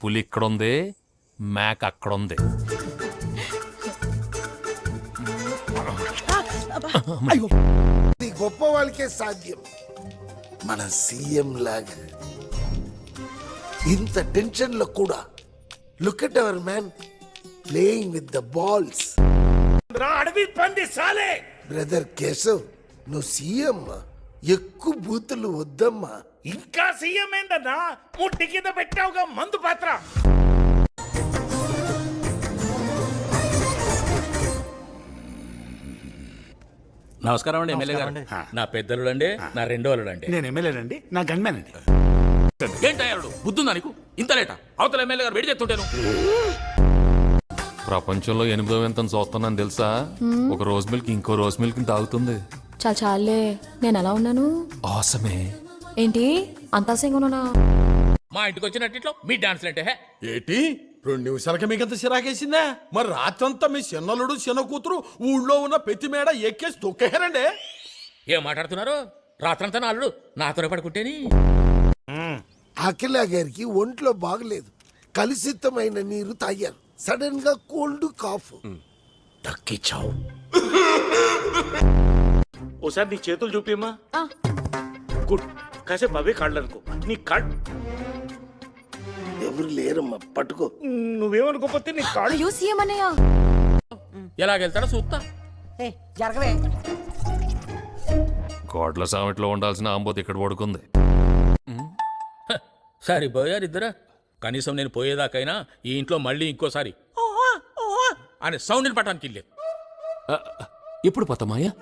పులి ఇక్కడుంది, మేక అక్కడుంది. ఇది గొప్ప వాళ్ళకే సాధ్యం. మన సీఎం లాగా ఇంత టెన్షన్ లో కూడా look at our man playing with the balls. అడవి పంది సాలే. బ్రదర్ కేశవ్, నువ్వు సీఎం, ఎక్కువ బూతులు వద్దమ్మా. ఇంకా సీఎం ఏందన్నా, ముట్టి కింద పెట్టావుగా మందు పాత్ర. నమస్కారం అండి ఎమ్మెల్యే గారు. నా పెద్దలు అండి, నా రెండో వాళ్ళు అండి. నేను ఎమ్మెల్యేనండి, నా గన్మ్యాన్ అండి. ఏంటయ్యాడు బుద్ధుందా నీకు? ఇంత లేట అవతల ఎమ్మెల్యే గారు వేడి చేస్తుంటాను. ప్రపంచంలో 8వ వింతను చూస్తున్నాను తెలుసా? ఒక రోజు మిల్క్ ఇంకో రోజు మిల్క్ తాగుతుంది. చాలే, నేను ఎలా ఉన్నాను? ఆసమే. ఏంటి అంతా సింగునా? మా ఇంటికి వచ్చినట్టు మీ డాన్స్లు అంటే ఏటి 2 నిమిషాలకి మీకంత సిరాకేసిందా? మరి రాత్రంతా మీ చిన్నలుడు చిన్న కూతురు ఊళ్ళో ఉన్న పెతి మేడ ఎక్కేసి తొక్కేరండి. ఏం మాట్లాడుతున్నారు? రాత్రంతా నాలుడు నాతోనే పడుకుంటేని. అఖిల గారికి ఒంట్లో బాగలేదు, కలుషితమైన నీరు తాగారు, సడన్ గా కోల్డ్ కాఫ్. దక్కిచ్చావు. ఓసారి నీ చేతులు చూపిమ్మా. గుడ్. కాసేపు అవే కాళ్ళు అనుకో. నీ కాళ్ళు ఎవరు లేరమ్మా, పట్టుకో. నువ్వేమనుకోపోతే నీ కాళ్ళు. అయ్యో సీఎం అన్నయ్య. ఎలాగెళ్తాడో చూస్తా. కోట్ల సామెట్లో ఉండాల్సిన ఆంబోత్ ఇక్కడ పడుకుంది. సరిపోయారు ఇద్దరా. కనీసం నేను పోయేదాకైనా ఈ ఇంట్లో మళ్ళీ ఇంకోసారి అనే సౌండ్ పట్టడానికి వెళ్ళలేదు. ఎప్పుడు పోతామాయా?